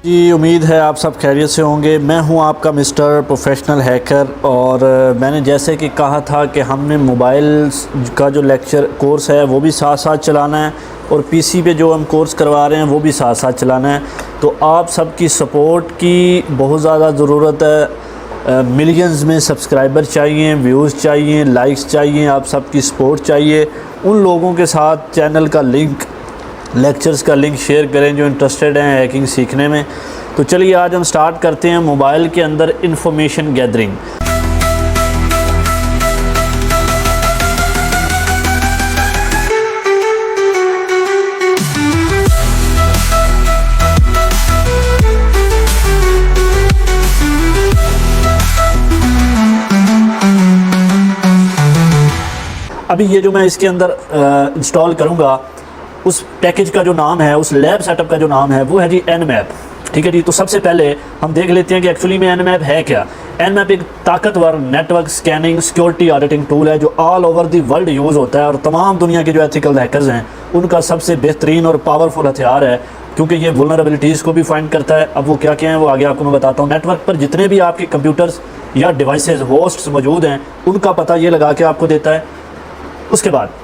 जी, उम्मीद है आप सब खैरियत से होंगे। मैं हूं आपका मिस्टर प्रोफेशनल हैकर और मैंने जैसे कि कहा था कि हमने मोबाइल का जो लेक्चर कोर्स है वो भी साथ साथ चलाना है और पीसी पे जो हम कोर्स करवा रहे हैं वो भी साथ साथ चलाना है। तो आप सबकी सपोर्ट की बहुत ज़्यादा ज़रूरत है। मिलियंस में सब्सक्राइबर चाहिए, व्यूज़ चाहिए, लाइक्स चाहिए, आप सबकी सपोर्ट चाहिए। उन लोगों के साथ चैनल का लिंक, लेक्चर्स का लिंक शेयर करें जो इंटरेस्टेड हैं हैकिंग सीखने में। तो चलिए आज हम स्टार्ट करते हैं मोबाइल के अंदर इंफॉर्मेशन गैदरिंग। अभी ये जो मैं इसके अंदर इंस्टॉल करूँगा उस पैकेज का जो नाम है, उस लैब सेटअप का जो नाम है वो है जी Nmap। ठीक है जी। तो सबसे पहले हम देख लेते हैं कि एक्चुअली में Nmap है क्या। Nmap एक ताकतवर network scanning security auditing tool है जो all over the world use होता है और तमाम दुनिया के जो एथिकल हैकर्स हैं उनका सबसे बेहतरीन और पावरफुल हथियार है, क्योंकि ये वल्नरेबिलिटीज़ को भी फाइंड करता है। अब वो क्या क्या है वो आगे आपको मैं बताता हूँ। नेटवर्क पर जितने भी आपके कंप्यूटर्स या डिवाइसेज होस्ट्स मौजूद हैं उनका पता ये लगा के आपको देता है। उसके बाद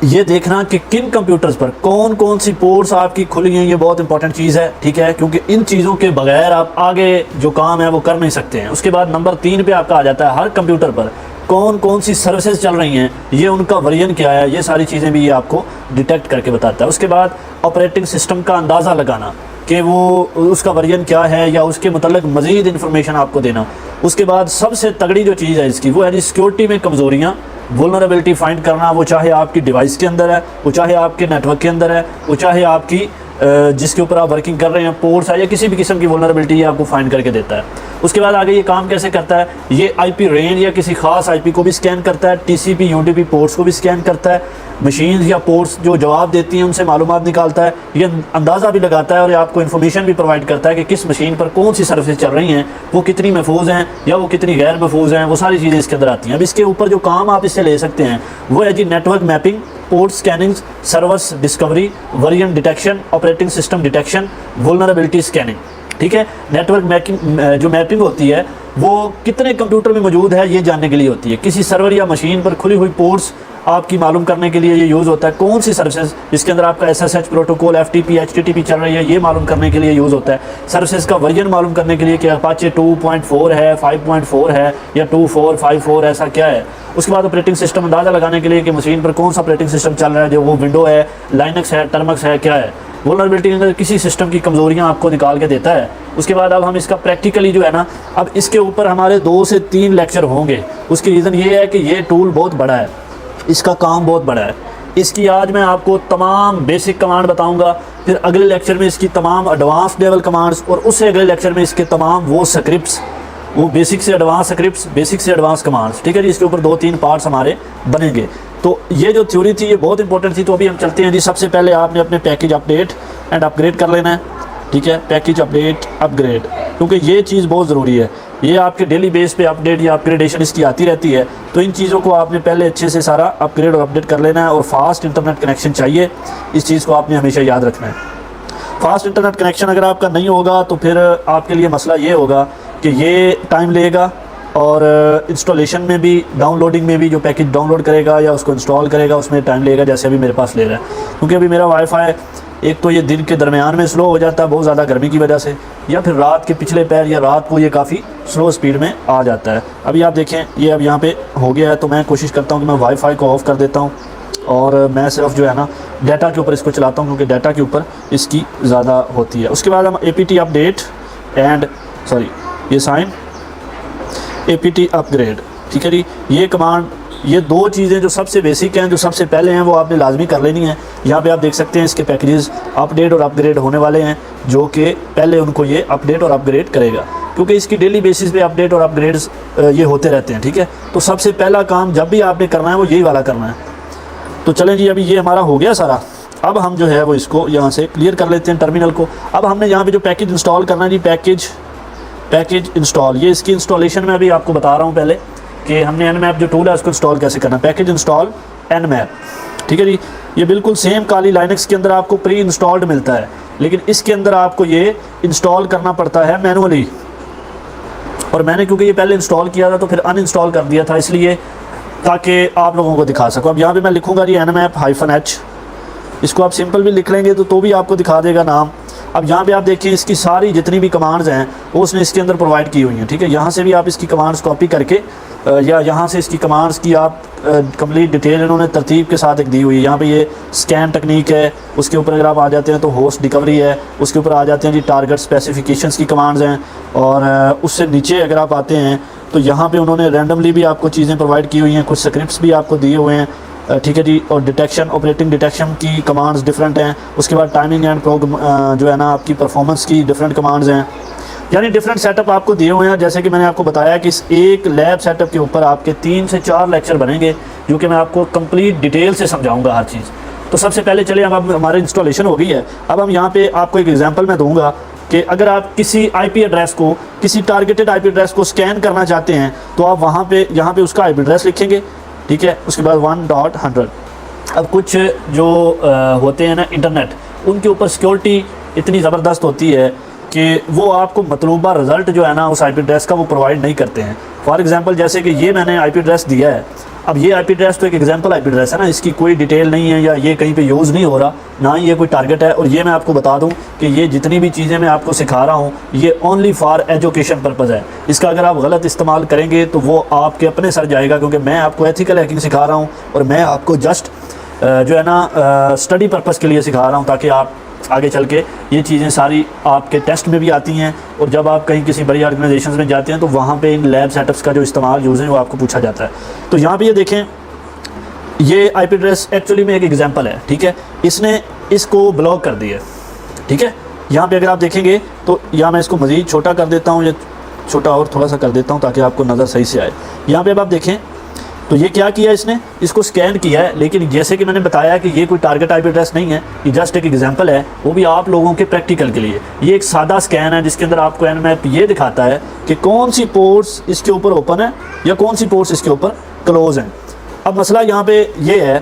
ये देखना कि किन कंप्यूटर्स पर कौन कौन सी पोर्ट्स आपकी खुली हैं, ये बहुत इंपॉर्टेंट चीज़ है। ठीक है, क्योंकि इन चीज़ों के बगैर आप आगे जो काम है वो कर नहीं सकते हैं। उसके बाद नंबर 3 पे आपका आ जाता है हर कंप्यूटर पर कौन कौन सी सर्विसेज चल रही हैं, ये उनका वर्जन क्या है, ये सारी चीज़ें भी ये आपको डिटेक्ट करके बताता है। उसके बाद ऑपरेटिंग सिस्टम का अंदाज़ा लगाना कि वो उसका वर्जन क्या है या उसके मतलब मज़ीद इन्फॉर्मेशन आपको देना। उसके बाद सबसे तगड़ी जो चीज़ है इसकी वो है सिक्योरिटी में कमज़ोरियाँ, वल्नरेबिलिटी फाइंड करना। वो चाहे आपकी डिवाइस के अंदर है, वो चाहे आपके नेटवर्क के अंदर है, वो चाहे आपकी जिसके ऊपर आप वर्किंग कर रहे हैं पोर्ट्स है या किसी भी किस्म की वल्नरेबिलिटी ये आपको फाइंड करके देता है। उसके बाद आगे ये काम कैसे करता है, ये आईपी रेंज या किसी खास आईपी को भी स्कैन करता है, टीसीपी यूडीपी पोर्ट्स को भी स्कैन करता है, मशीन या पोर्ट्स जो जवाब देती हैं उनसे मालूमात निकालता है, ये अंदाज़ा भी लगाता है और आपको इन्फॉर्मेशन भी प्रोवाइड करता है कि किस मशीन पर कौन सी सर्विसेज चल रही हैं, वो कितनी महफूज हैं या वो कितनी गैर महफूज हैं, वो सारी चीज़ें इसके अंदर आती हैं। अब इसके ऊपर जो काम आप इससे ले सकते हैं वो है G network mapping, port scanning, servers discovery, version detection, operating system detection, vulnerability scanning. ठीक है, नेटवर्क मैपिंग जो मैपिंग होती है वो कितने कंप्यूटर में मौजूद है ये जानने के लिए होती है। किसी सर्वर या मशीन पर खुली हुई पोर्ट्स आपकी मालूम करने के लिए ये यूज़ होता है। कौन सी सर्विसेज जिसके अंदर आपका SSH प्रोटोकॉल, FTP, HTTP चल रही है, ये मालूम करने के लिए यूज़ होता है। सर्विसेज का वर्जन मालूम करने के लिए कि अपाचे 2.4 है, 5.4 है या 2454 ऐसा क्या है। उसके बाद ऑपरेटिंग सिस्टम अंदाज़ा लगाने के लिए कि मशीन पर कौन सा ऑपरेटिंग सिस्टम चल रहा है, जो वो विंडो है, लाइनक्स है, टर्मक्स है, क्या है। वल्नरेबिलिटी के अंदर किसी सिस्टम की कमज़ोरियाँ आपको निकाल के देता है। उसके बाद अब हम इसका प्रैक्टिकली जो है ना, अब इसके ऊपर हमारे 2 से 3 लेक्चर होंगे। उसकी रीज़न ये है कि ये टूल बहुत बड़ा है, इसका काम बहुत बड़ा है। इसकी आज मैं आपको तमाम बेसिक कमांड बताऊंगा, फिर अगले लेक्चर में इसकी तमाम एडवांस लेवल कमांड्स और उससे अगले लेक्चर में इसके तमाम वो स्क्रिप्ट्स, वो बेसिक से एडवांस स्क्रिप्ट्स, बेसिक से एडवांस कमांड्स। ठीक है जी, इसके ऊपर 2-3 पार्ट्स हमारे बनेंगे। तो ये जो थ्योरी थी ये बहुत इंपॉर्टेंट थी। तो अभी हम चलते हैं जी। सबसे पहले आपने अपने पैकेज अपडेट एंड अपग्रेड कर लेना है। ठीक है, पैकेज अपडेट अपग्रेड, क्योंकि ये चीज़ बहुत ज़रूरी है। ये आपके डेली बेस पे अपडेट या अपग्रेडेशन इसकी आती रहती है। तो इन चीज़ों को आपने पहले अच्छे से सारा अपग्रेड और अपडेट कर लेना है। और फास्ट इंटरनेट कनेक्शन चाहिए, इस चीज़ को आपने हमेशा याद रखना है। फास्ट इंटरनेट कनेक्शन अगर आपका नहीं होगा तो फिर आपके लिए मसला ये होगा कि ये टाइम लेगा और इंस्टॉलेशन में भी, डाउनलोडिंग में भी, जो पैकेज डाउनलोड करेगा या उसको इंस्टॉल करेगा उसमें टाइम लगेगा, जैसे अभी मेरे पास ले रहा है। क्योंकि अभी मेरा वाईफाई एक तो ये दिन के दरमियान में स्लो हो जाता है बहुत ज़्यादा गर्मी की वजह से, या फिर रात के पिछले पैर या रात को ये काफ़ी स्लो स्पीड में आ जाता है। अभी आप देखें ये अब यहाँ पे हो गया है, तो मैं कोशिश करता हूँ कि मैं वाईफाई को ऑफ़ कर देता हूँ और मैं सिर्फ जो है ना डाटा के ऊपर इसको चलाता हूँ, क्योंकि डाटा के ऊपर इसकी ज़्यादा होती है। उसके बाद हम APT अपडेट एंड ये साइन APT अपग्रेड। ठीक है जी, ये कमांड, ये 2 चीज़ें जो सबसे बेसिक हैं, जो सबसे पहले हैं, वो आपने लाजमी कर लेनी है। यहाँ पे आप देख सकते हैं इसके पैकेजेस अपडेट और अपग्रेड होने वाले हैं, जो कि पहले उनको ये अपडेट और अपग्रेड करेगा, क्योंकि इसकी डेली बेसिस पे अपडेट और अपग्रेड्स ये होते रहते हैं। ठीक है, तो सबसे पहला काम जब भी आपने करना है वो यही वाला करना है। तो चलें जी, अभी ये हमारा हो गया सारा। अब हम जो है वो इसको यहाँ से क्लियर कर लेते हैं टर्मिनल को। अब हमने यहाँ पर जो पैकेज इंस्टॉल करना है जी, पैकेज इंस्टॉल, ये इसकी इंस्टॉलेशन में अभी आपको बता रहा हूँ पहले कि हमने Nmap जो टूल है उसको इंस्टॉल कैसे करना है। Package install Nmap। ठीक है जी। ये बिल्कुल सेम काली लाइनक्स के अंदर आपको प्री इंस्टॉल्ड मिलता है, लेकिन इसके अंदर आपको ये इंस्टॉल करना पड़ता है मैनुअली। और मैंने क्योंकि ये पहले इंस्टॉल किया था तो फिर अनइंस्टॉल कर दिया था, इसलिए ताकि आप लोगों को दिखा सकूँ। अब यहाँ पे मैं लिखूँगा जी nmap-h, इसको आप सिंपल भी लिख लेंगे तो भी आपको दिखा देगा नाम। अब यहाँ पे आप देखिए इसकी सारी जितनी भी कमांड्स हैं वो उसने इसके अंदर प्रोवाइड की हुई हैं, ठीक है। यहाँ से भी आप इसकी कमांड्स कॉपी करके या यहाँ से इसकी कमांड्स की आप कंप्लीट डिटेल इन्होंने तरतीब के साथ एक दी हुई है। यहाँ पे ये स्कैन टेक्निक है, उसके ऊपर अगर आप आ जाते हैं तो होस्ट रिकवरी है, उसके ऊपर आ जाते हैं जी टारगेट स्पेसिफिकेशंस की कमांड्स हैं। और उससे नीचे अगर आप आते हैं तो यहाँ पे उन्होंने रैंडमली भी आपको चीज़ें प्रोवाइड की हुई हैं, कुछ स्क्रिप्ट्स भी आपको दिए हुए हैं, ठीक है जी। और डिटेक्शन, ऑपरेटिंग डिटेक्शन की कमांड्स डिफरेंट हैं। उसके बाद टाइमिंग एंड जो है ना आपकी परफॉर्मेंस की डिफरेंट कमांड्स हैं, यानी डिफरेंट सेटअप आपको दिए हुए हैं। जैसे कि मैंने आपको बताया कि इस एक लैब सेटअप के ऊपर आपके 3 से 4 लेक्चर बनेंगे, जो कि मैं आपको कंप्लीट डिटेल से समझाऊंगा हर चीज़। तो सबसे पहले चलिए, अब हमारी इंस्टॉलेशन हो गई है। अब हम यहाँ पे आपको एक एग्जांपल मैं दूंगा कि अगर आप किसी आईपी एड्रेस को, किसी टारगेटेड आईपी एड्रेस को स्कैन करना चाहते हैं तो आप वहाँ पे यहाँ पे उसका आईपी एड्रेस लिखेंगे, ठीक है। उसके बाद 1.100। अब कुछ जो होते हैं ना इंटरनेट, उनके ऊपर सिक्योरिटी इतनी ज़बरदस्त होती है कि वो आपको मतलूबा रिज़ल्ट जो है ना उस आईपी एड्रेस का वो प्रोवाइड नहीं करते हैं। फॉर एग्जांपल जैसे कि ये मैंने आईपी एड्रेस दिया है, अब ये आईपी एड्रेस तो एक एग्जांपल आईपी एड्रेस है ना, इसकी कोई डिटेल नहीं है या ये कहीं पे यूज़ नहीं हो रहा, ना ही ये कोई टारगेट है। और ये मैं आपको बता दूं कि ये जितनी भी चीज़ें मैं आपको सिखा रहा हूँ ये ओनली फॉर एजुकेशन पर्पज़ है। इसका अगर आप गलत इस्तेमाल करेंगे तो वो आपके अपने सर जाएगा, क्योंकि मैं आपको एथिकल हैकिंग सिखा रहा हूँ और मैं आपको जस्ट जो है ना स्टडी पर्पज़ के लिए सिखा रहा हूँ, ताकि आप आगे चल के ये चीज़ें सारी आपके टेस्ट में भी आती हैं। और जब आप कहीं किसी बड़ी ऑर्गेनाइजेशन में जाते हैं तो वहाँ पे इन लैब सेटअप्स का जो इस्तेमाल यूज़ है वो आपको पूछा जाता है। तो यहाँ पे ये देखें, ये आईपी एड्रेस एक्चुअली में एक एग्जांपल है, ठीक है। इसने इसको ब्लॉक कर दिया, ठीक है। यहाँ पे अगर आप देखेंगे तो यहाँ मैं इसको मज़ीद छोटा कर देता हूँ, या छोटा और थोड़ा सा कर देता हूँ ताकि आपको नज़र सही से आए। यहाँ पे अब आप देखें तो ये क्या किया, इसने इसको स्कैन किया है, लेकिन जैसे कि मैंने बताया कि ये कोई टारगेट आईपी एड्रेस नहीं है, ये जस्ट एक एग्जांपल है, वो भी आप लोगों के प्रैक्टिकल के लिए। ये एक सादा स्कैन है जिसके अंदर आपको nmap ये दिखाता है कि कौन सी पोर्ट्स इसके ऊपर ओपन है या कौन सी पोर्ट्स इसके ऊपर क्लोज हैं। अब मसला यहाँ पे ये है,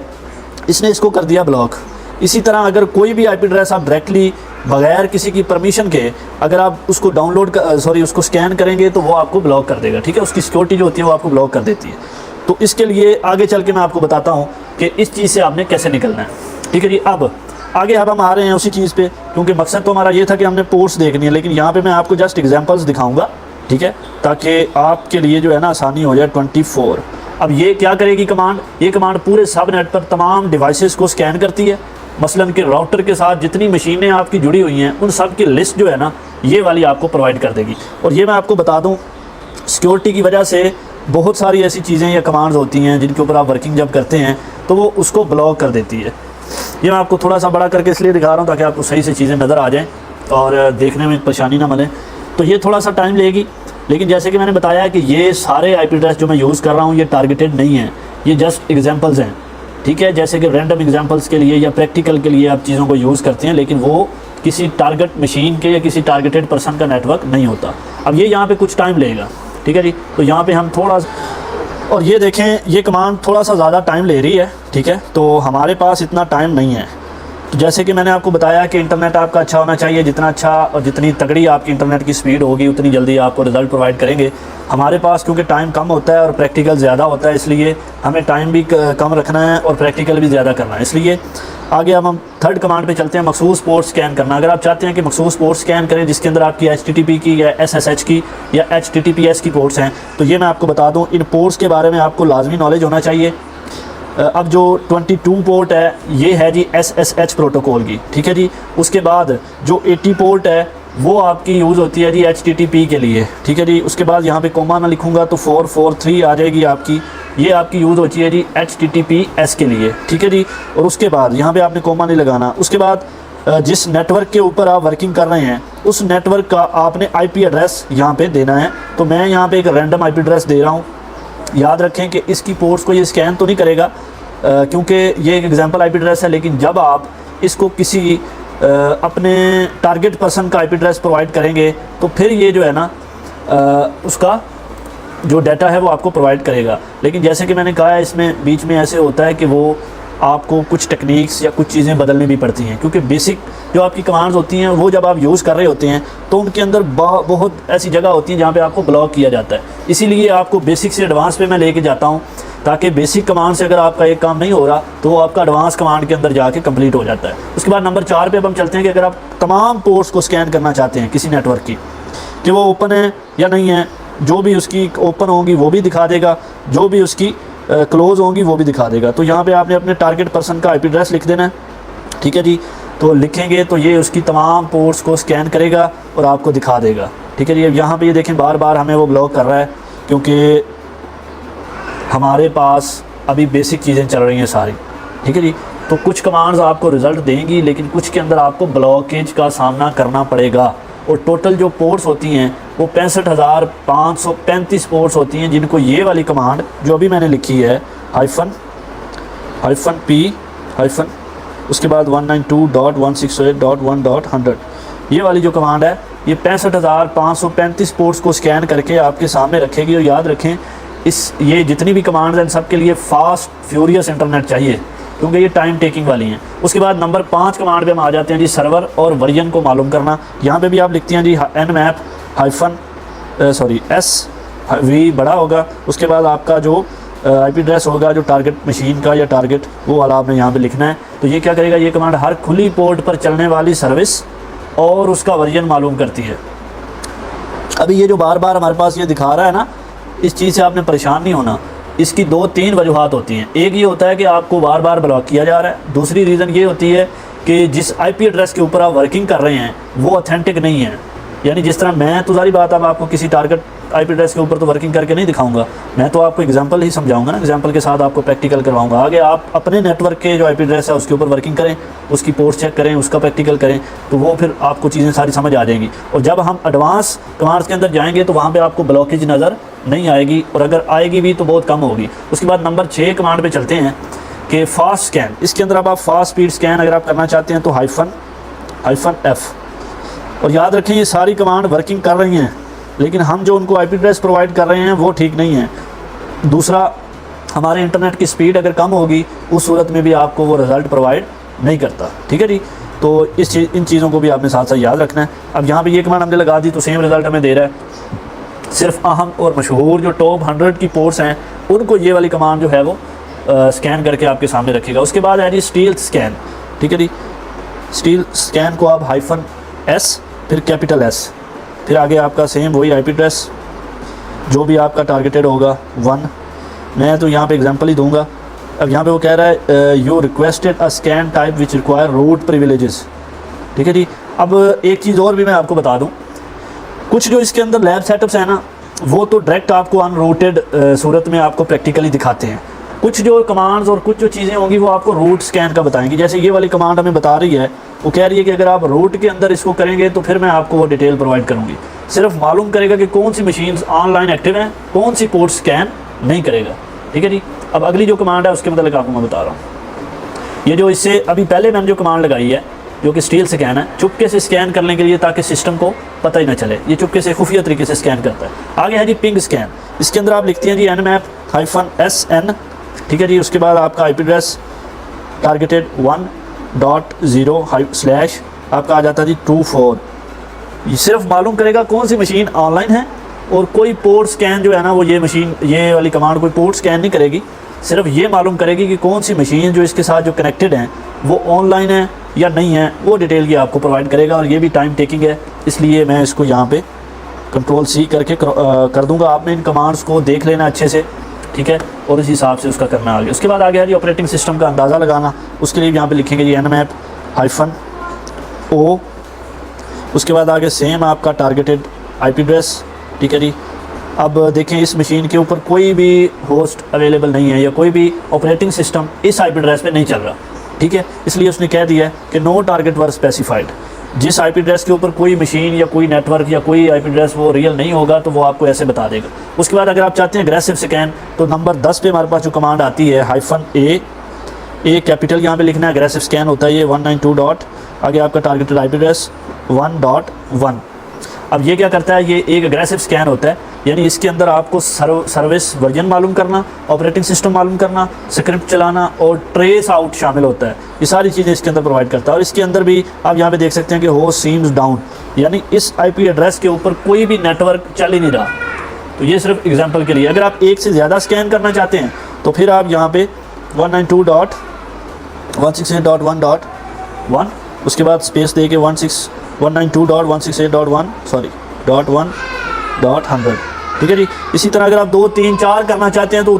इसने इसको कर दिया ब्लॉक। इसी तरह अगर कोई भी आईपी एड्रेस आप डायरेक्टली बगैर किसी की परमिशन के अगर आप उसको उसको स्कैन करेंगे तो वो आपको ब्लॉक कर देगा, ठीक है। उसकी सिक्योरिटी जो होती है वो आपको ब्लॉक कर देती है। तो इसके लिए आगे चल के मैं आपको बताता हूँ कि इस चीज़ से आपने कैसे निकलना है, ठीक है जी। अब आगे हम आ रहे हैं उसी चीज़ पे, क्योंकि मकसद तो हमारा ये था कि हमने पोर्ट्स देखनी है, लेकिन यहाँ पे मैं आपको जस्ट एग्जांपल्स दिखाऊंगा, ठीक है, ताकि आपके लिए जो है ना आसानी हो जाए। 24। अब ये क्या करेगी कमांड, ये कमांड पूरे सब नेट पर तमाम डिवाइसेस को स्कैन करती है। मसलन के राउटर के साथ जितनी मशीनें आपकी जुड़ी हुई हैं उन सब की लिस्ट जो है ना ये वाली आपको प्रोवाइड कर देगी। और ये मैं आपको बता दूँ, सिक्योरिटी की वजह से बहुत सारी ऐसी चीज़ें या कमांड्स होती हैं जिनके ऊपर आप वर्किंग जब करते हैं तो वो उसको ब्लॉक कर देती है। ये मैं आपको थोड़ा सा बड़ा करके इसलिए दिखा रहा हूँ ताकि आपको सही से चीज़ें नज़र आ जाएं और देखने में परेशानी ना बने। तो ये थोड़ा सा टाइम लेगी, लेकिन जैसे कि मैंने बताया कि ये सारे आईपी एड्रेस जो मैं यूज़ कर रहा हूँ ये टारगेटेड नहीं है, ये जस्ट एग्जांपल्स हैं, ठीक है। जैसे कि रैंडम एग्जांपल्स के लिए या प्रैक्टिकल के लिए आप चीज़ों को यूज़ करते हैं, लेकिन वो किसी टारगेट मशीन के या किसी टारगेटेड पर्सन का नेटवर्क नहीं होता। अब ये यहाँ पे कुछ टाइम लेगा, ठीक है जी। तो यहाँ पे हम थोड़ा, और ये देखें ये कमांड थोड़ा सा ज़्यादा टाइम ले रही है, ठीक है। तो हमारे पास इतना टाइम नहीं है। तो जैसे कि मैंने आपको बताया कि इंटरनेट आपका अच्छा होना चाहिए, जितना अच्छा और जितनी तगड़ी आपकी इंटरनेट की स्पीड होगी उतनी जल्दी आपको रिज़ल्ट प्रोवाइड करेंगे। हमारे पास क्योंकि टाइम कम होता है और प्रैक्टिकल ज़्यादा होता है, इसलिए हमें टाइम भी कम रखना है और प्रैक्टिकल भी ज़्यादा करना है। इसलिए आगे अब हम थर्ड कमांड पे चलते हैं, मखसूस पोर्ट स्कैन करना। अगर आप चाहते हैं कि मखसूस पोर्ट स्कैन करें जिसके अंदर आपकी HTTP की या SSH की या HTTPS की पोर्ट्स हैं, तो ये मैं आपको बता दूं, इन पोर्ट्स के बारे में आपको लाजमी नॉलेज होना चाहिए। अब जो 22 पोर्ट है ये है जी SSH प्रोटोकॉल की, ठीक है जी। उसके बाद जो 80 पोर्ट है वो आपकी यूज़ होती है जी HTTP के लिए, ठीक है जी। उसके बाद यहाँ पे कोमा ना लिखूँगा तो 443 आ जाएगी आपकी, ये आपकी यूज़ होती है जी HTTPS के लिए, ठीक है जी। और उसके बाद यहाँ पे आपने कोमा नहीं लगाना। उसके बाद जिस नेटवर्क के ऊपर आप वर्किंग कर रहे हैं उस नेटवर्क का आपने IP एड्रेस यहाँ पे देना है। तो मैं यहाँ पे एक रैंडम IP एड्रेस दे रहा हूँ। याद रखें कि इसकी पोर्ट्स को ये स्कैन तो नहीं करेगा क्योंकि ये एक एग्जांपल IP एड्रेस है, लेकिन जब आप इसको किसी अपने टारगेट पर्सन का IP एड्रेस प्रोवाइड करेंगे तो फिर ये जो है ना उसका जो डाटा है वो आपको प्रोवाइड करेगा। लेकिन जैसे कि मैंने कहा है इसमें बीच में ऐसे होता है कि वो आपको कुछ टेक्निक्स या कुछ चीज़ें बदलनी भी पड़ती हैं, क्योंकि बेसिक जो आपकी कमांड्स होती हैं वो जब आप यूज़ कर रहे होते हैं तो उनके अंदर बहुत ऐसी जगह होती हैं जहाँ पे आपको ब्लॉक किया जाता है। इसीलिए आपको बेसिक से एडवांस पे मैं लेके जाता हूँ, ताकि बेसिक कमांड से अगर आपका एक काम नहीं हो रहा तो वो आपका एडवांस कमांड के अंदर जाके कंप्लीट हो जाता है। उसके बाद नंबर 4 पे अब हम चलते हैं कि अगर आप तमाम पोर्ट्स को स्कैन करना चाहते हैं किसी नेटवर्क की, कि वो ओपन है या नहीं है, जो भी उसकी ओपन होंगी वो भी दिखा देगा, जो भी उसकी क्लोज़ होंगी वो भी दिखा देगा। तो यहाँ पे आपने अपने टारगेट पर्सन का IP एड्रेस लिख देना है, ठीक है जी। तो लिखेंगे तो ये उसकी तमाम पोर्ट्स को स्कैन करेगा और आपको दिखा देगा, ठीक है जी। अब यहाँ पे ये देखें बार बार हमें वो ब्लॉक कर रहा है, क्योंकि हमारे पास अभी बेसिक चीज़ें चल रही हैं सारी, ठीक है जी। तो कुछ कमांड्स आपको रिज़ल्ट देंगी, लेकिन कुछ के अंदर आपको ब्लॉकेज का सामना करना पड़ेगा। और टोटल जो पोर्ट्स होती हैं वो 65,535 पोर्ट्स होती हैं, जिनको ये वाली कमांड जो अभी मैंने लिखी है -p उसके बाद 192.168.1.100, ये वाली जो कमांड है ये 65,535 पोर्ट्स को स्कैन करके आपके सामने रखेगी। और याद रखें ये जितनी भी कमांड्स हैं सब के लिए फास्ट फ्यूरियस इंटरनेट चाहिए, क्योंकि ये टाइम टेकिंग वाली हैं। उसके बाद नंबर 5 कमांड पे हम आ जाते हैं जी, सर्वर और वर्जन को मालूम करना। यहाँ पे भी आप लिखते हैं जी nmap -SV बड़ा होगा, उसके बाद आपका जो IP एड्रेस होगा जो टारगेट मशीन का या टारगेट वो वाला आपने यहाँ पे लिखना है। तो ये क्या करेगा, ये कमांड हर खुली पोर्ट पर चलने वाली सर्विस और उसका वर्जन मालूम करती है। अभी ये जो बार बार हमारे पास ये दिखा रहा है ना, इस चीज़ से आपने परेशान नहीं होना। इसकी 2-3 वजूहात होती हैं। एक ये होता है कि आपको बार बार ब्लॉक किया जा रहा है, दूसरी रीज़न ये होती है कि जिस IP एड्रेस के ऊपर आप वर्किंग कर रहे हैं वो ऑथेंटिक नहीं है। यानी जिस तरह मैं तो सारी बात अब आपको किसी टारगेट IP एड्रेस के ऊपर तो वर्किंग करके नहीं दिखाऊंगा, मैं तो आपको एग्जांपल ही समझाऊंगा ना, एग्जांपल के साथ आपको प्रैक्टिकल करवाऊंगा। आगे आप अपने नेटवर्क के जो IP एड्रेस है उसके ऊपर वर्किंग करें, उसकी पोर्ट चेक करें, उसका प्रैक्टिकल करें, तो वो फिर आपको चीज़ें सारी समझ आ जाएंगी। और जब हम एडवांस कमांड्स के अंदर जाएंगे तो वहाँ पर आपको ब्लॉकेज नज़र नहीं आएगी, और अगर आएगी भी तो बहुत कम होगी। उसके बाद नंबर 6 कमांड पे चलते हैं कि फास्ट स्कैन। इसके अंदर आप फास्ट स्पीड स्कैन अगर आप करना चाहते हैं तो -F। और याद रखें ये सारी कमांड वर्किंग कर रही हैं, लेकिन हम जो उनको IP एड्रेस प्रोवाइड कर रहे हैं वो ठीक नहीं है। दूसरा, हमारे इंटरनेट की स्पीड अगर कम होगी उस सूरत में भी आपको वो रिज़ल्ट प्रोवाइड नहीं करता, ठीक है जी। तो इन चीज़ों को भी आपने साथ साथ याद रखना है। अब यहाँ पे ये कमांड हमने लगा दी तो सेम रिज़ल्ट हमें दे रहा है। सिर्फ अहम और मशहूर जो टॉप 100 की पोर्ट्स हैं उनको ये वाली कमांड जो है वो स्कैन करके आपके सामने रखेगा। उसके बाद है जी स्टील्थ स्कैन, ठीक है जी। स्टील्थ स्कैन को आप -S फिर कैपिटल S, फिर आगे आपका सेम वही IP एड्रेस जो भी आपका टारगेटेड होगा 1। मैं तो यहाँ पे एग्जांपल ही दूंगा। अब यहाँ पे वो कह रहा है you requested a scan type which require root privileges, ठीक है जी। अब एक चीज़ और भी मैं आपको बता दूँ, कुछ जो इसके अंदर लैब सेटअप्स हैं ना वो तो डायरेक्ट आपको अनरूटेड सूरत में आपको प्रैक्टिकली दिखाते हैं। कुछ जो कमांड्स और कुछ जो चीज़ें होंगी वो आपको रूट स्कैन का बताएंगी। जैसे ये वाली कमांड हमें बता रही है, वो कह रही है कि अगर आप रूट के अंदर इसको करेंगे तो फिर मैं आपको वो डिटेल प्रोवाइड करूँगी। सिर्फ मालूम करेगा कि कौन सी मशीन्स ऑनलाइन एक्टिव हैं, कौन सी पोर्ट स्कैन नहीं करेगा, ठीक है जी। अब अगली जो कमांड है उसके मतलब आपको मैं बता रहा हूँ। ये जो इससे अभी पहले मैंने जो कमांड लगाई है जो कि स्टील स्कैन है, चुपके से स्कैन करने के लिए ताकि सिस्टम को पता ही ना चले, ये चुपके से खुफिया तरीके से स्कैन करता है। आगे है जी पिंग स्कैन। इसके अंदर आप लिखते हैं जी nmap -SN, ठीक है जी। उसके बाद आपका IP एड्रेस टारगेटेड 1.0/ आपका आ जाता है जी 24। ये सिर्फ मालूम करेगा कौन सी मशीन ऑनलाइन है, और कोई पोर्ट स्कैन जो है ना वो ये मशीन, ये वाली कमांड कोई पोर्ट स्कैन नहीं करेगी, सिर्फ ये मालूम करेगी कि कौन सी मशीन जो इसके साथ जो कनेक्टेड हैं वो ऑनलाइन है या नहीं है, वो डिटेल ये आपको प्रोवाइड करेगा। और ये भी टाइम टेकिंग है, इसलिए मैं इसको यहाँ पे Ctrl+C करके कर दूँगा। आपने इन कमांड्स को देख लेना अच्छे से, ठीक है, और इस हिसाब से उसका करना आगे। उसके बाद आ गया जी ऑपरेटिंग सिस्टम का अंदाज़ा लगाना। उसके लिए यहाँ पे लिखेंगे जी nmap -O। उसके बाद आगे सेम आपका टारगेटेड IP एड्रेस, ठीक है जी। अब देखें इस मशीन के ऊपर कोई भी होस्ट अवेलेबल नहीं है या कोई भी ऑपरेटिंग सिस्टम इस IP एड्रेस पे नहीं चल रहा, ठीक है। इसलिए उसने कह दिया है कि नो टारगेट वर स्पेसिफाइड। जिस IP एड्रेस के ऊपर कोई मशीन या कोई नेटवर्क या कोई IP एड्रेस वो रियल नहीं होगा तो वो आपको ऐसे बता देगा। उसके बाद अगर आप चाहते हैं अग्रेसिव स्कैन तो नंबर 10 पे हमारे पास जो कमांड आती है -A कैपिटल यहाँ पे लिखना है। अग्रेसिव स्कैन होता है ये 192. आगे आपका टारगेटेड IP एड्रेस 1.1। अब ये क्या करता है, ये एक अग्रेसिव स्कैन होता है। यानी इसके अंदर आपको सर्विस वर्जन मालूम करना, ऑपरेटिंग सिस्टम मालूम करना, स्क्रिप्ट चलाना और ट्रेस आउट शामिल होता है। ये सारी चीज़ें इसके अंदर प्रोवाइड करता है। और इसके अंदर भी आप यहाँ पे देख सकते हैं कि होस्ट सीम्स डाउन, यानी इस IP एड्रेस के ऊपर कोई भी नेटवर्क चल ही नहीं रहा। तो ये सिर्फ एग्जांपल के लिए। अगर आप एक से ज़्यादा स्कैन करना चाहते हैं तो फिर आप यहाँ पे 192.168.1.1 उसके बाद स्पेस दे के 192.168.1.100 ठीक है जी। इसी तरह अगर आप 2, 3, 4 करना चाहते हैं तो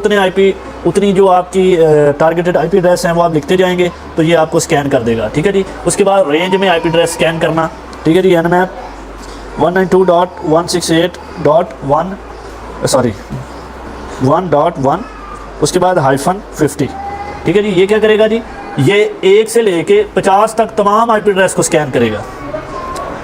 उतनी जो आपकी टारगेटेड IP एड्रेस हैं वो आप लिखते जाएंगे तो ये आपको स्कैन कर देगा। ठीक है जी। उसके बाद रेंज में IP एड्रेस स्कैन करना। ठीक है जी। nmap 192.168.1.1 उसके बाद -50। ठीक है जी। ये क्या करेगा जी, ये 1 से लेके 50 तक तमाम IP एड्रेस को स्कैन करेगा।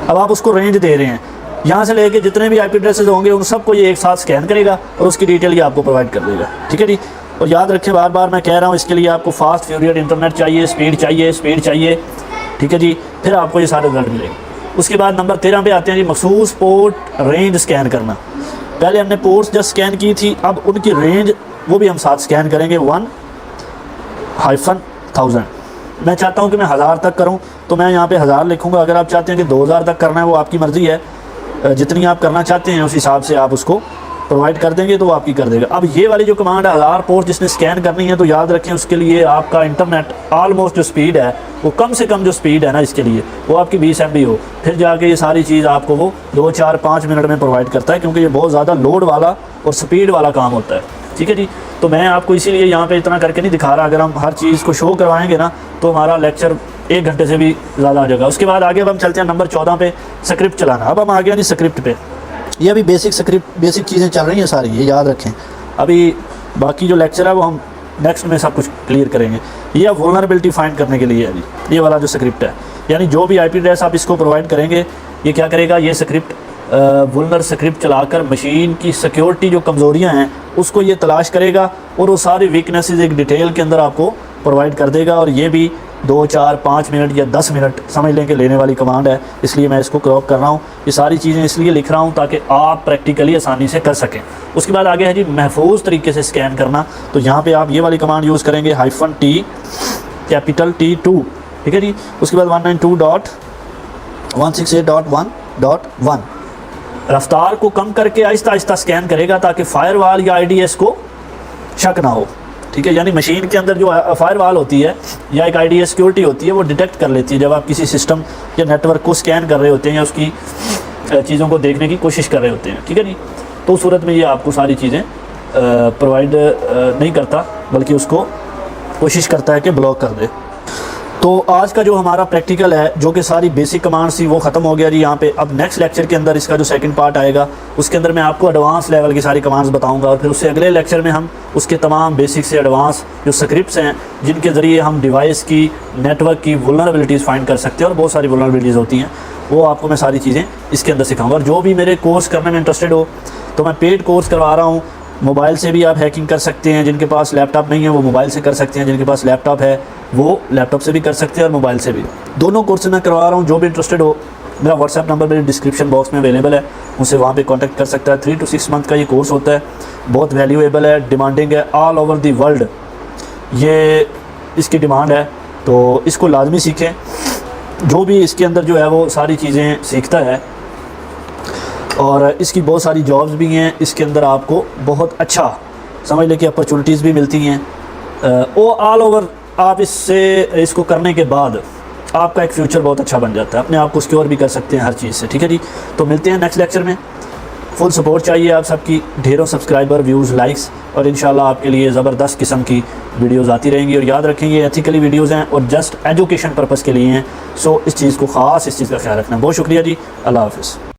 अब आप उसको रेंज दे रहे हैं, यहाँ से लेके जितने भी IP एड्रेसेस होंगे उन सबको ये एक साथ स्कैन करेगा और उसकी डिटेल ये आपको प्रोवाइड कर देगा। ठीक है जी। और याद रखें, बार बार मैं कह रहा हूँ, इसके लिए आपको फास्ट फ्यूरियर इंटरनेट चाहिए, स्पीड चाहिए। ठीक है जी। फिर आपको ये सारे रिजल्ट मिलेंगे। उसके बाद नंबर 13 पे आते हैं जी, मखसूस पोर्ट रेंज स्कैन करना। पहले हमने पोर्ट्स जस्ट स्कैन की थी, अब उनकी रेंज वो भी हम साथ स्कैन करेंगे 1-1000। मैं चाहता हूं कि मैं 1000 तक करूं तो मैं यहां पे 1000 लिखूंगा। अगर आप चाहते हैं कि 2000 तक करना है वो आपकी मर्ज़ी है, जितनी आप करना चाहते हैं उस हिसाब से आप उसको प्रोवाइड कर देंगे तो वो आपकी कर देगा। अब ये वाली जो कमांड है 1000 पोर्ट जिसने स्कैन करनी है, तो याद रखें उसके लिए आपका इंटरनेट ऑलमोस्ट जो स्पीड है वो कम से कम जो स्पीड है ना इसके लिए वो आपकी 20 MB हो। फिर जाके ये सारी चीज़ आपको वो 2, 4, 5 मिनट में प्रोवाइड करता है, क्योंकि ये बहुत ज़्यादा लोड वाला और स्पीड वाला काम होता है। ठीक है जी। तो मैं आपको इसीलिए यहाँ पे इतना करके नहीं दिखा रहा। अगर हम हर चीज़ को शो करवाएंगे ना तो हमारा लेक्चर 1 घंटे से भी ज़्यादा आ जाएगा। उसके बाद आगे अब हम चलते हैं नंबर 14 पे, स्क्रिप्ट चलाना। अब हम आ गए जी स्क्रिप्ट पे। ये अभी बेसिक चीज़ें चल रही हैं सारी, ये याद रखें। अभी बाकी जो लेक्चर है वो हम नेक्स्ट में सब कुछ क्लियर करेंगे। ये अब वल्नरेबिलिटी फाइंड करने के लिए है जी, ये वाला जो स्क्रिप्ट है। यानी जो भी IP एड्रेस आप इसको प्रोवाइड करेंगे, ये क्या करेगा, ये स्क्रिप्ट वल्नर स्क्रिप्ट चलाकर मशीन की सिक्योरिटी जो कमज़ोरियाँ हैं उसको ये तलाश करेगा और वो सारी वीकनेसेस एक डिटेल के अंदर आपको प्रोवाइड कर देगा। और ये भी 2, 4, 5 मिनट या 10 मिनट समझ लें कि लेने वाली कमांड है, इसलिए मैं इसको क्रॉप कर रहा हूँ। ये सारी चीज़ें इसलिए लिख रहा हूँ ताकि आप प्रैक्टिकली आसानी से कर सकें। उसके बाद आगे है जी महफूज तरीके से स्कैन करना। तो यहाँ पे आप ये वाली कमांड यूज़ करेंगे -T2। ठीक है जी। उसके बाद 192.168.1.1 रफ्तार को कम करके आहिस्ता आहिस्ता स्कैन करेगा ताकि फायरवॉल या IDS को शक ना हो। ठीक है। यानी मशीन के अंदर जो फायरवॉल होती है या एक IDS सिक्योरिटी होती है वो डिटेक्ट कर लेती है जब आप किसी सिस्टम या नेटवर्क को स्कैन कर रहे होते हैं या उसकी चीज़ों को देखने की कोशिश कर रहे होते हैं। ठीक है जी। तो उस सूरत में ये आपको सारी चीज़ें प्रोवाइड नहीं करता, बल्कि उसको कोशिश करता है कि ब्लॉक कर दे। तो आज का जो हमारा प्रैक्टिकल है, जो कि सारी बेसिक कमांड्स थी, वो ख़त्म हो गया जी यहाँ पे। अब नेक्स्ट लेक्चर के अंदर इसका जो सेकंड पार्ट आएगा उसके अंदर मैं आपको एडवांस लेवल की सारी कमांड्स बताऊंगा और फिर उससे अगले लेक्चर में हम उसके तमाम बेसिक से एडवांस जो स्क्रिप्ट्स हैं जिनके ज़रिए हम डिवाइस की, नेटवर्क की वल्नरेबिलिटीज़ फाइंड कर सकते हैं, और बहुत सारी वल्नरेबिलिटीज़ होती हैं, वो आपको मैं सारी चीज़ें इसके अंदर सिखाऊंगा। और जो भी मेरे कोर्स करने में इंटरेस्टेड हो तो मैं पेड कोर्स करवा रहा हूँ। मोबाइल से भी आप हैकिंग कर सकते हैं, जिनके पास लैपटॉप नहीं है वो मोबाइल से कर सकते हैं, जिनके पास लैपटॉप है वो लैपटॉप से भी कर सकते हैं और मोबाइल से भी। दोनों कोर्स मैं करवा रहा हूँ। जो भी इंटरेस्टेड हो, मेरा व्हाट्सएप नंबर मेरे डिस्क्रिप्शन बॉक्स में अवेलेबल है, मुझसे वहाँ पे कांटेक्ट कर सकता है। 3 to 6 मंथ का ये कोर्स होता है, बहुत वैल्यूएबल है, डिमांडिंग है, ऑल ओवर दी वर्ल्ड ये इसकी डिमांड है, तो इसको लाजमी सीखें। जो भी इसके अंदर जो है वो सारी चीज़ें सीखता है और इसकी बहुत सारी जॉब्स भी हैं इसके अंदर, आपको बहुत अच्छा समझ लें कि अपॉर्चुनिटीज़ भी मिलती हैं। वो ऑल ओवर आप इसको करने के बाद आपका एक फ़्यूचर बहुत अच्छा बन जाता है, अपने आप को सिक्योर भी कर सकते हैं हर चीज़ से। ठीक है जी। तो मिलते हैं नेक्स्ट लेक्चर में। फुल सपोर्ट चाहिए आप सबकी, ढेरों सब्सक्राइबर, व्यूज़, लाइक्स, और इंशाल्लाह आपके लिए ज़बरदस्त किस्म की वीडियोज़ आती रहेंगी। और याद रखें ये एथिकली वीडियोज़ हैं और जस्ट एजुकेशन पर्पज़ के लिए हैं। सो इस चीज़ का ख्याल रखना। बहुत शुक्रिया जी। अल्लाह हाफ़िज़।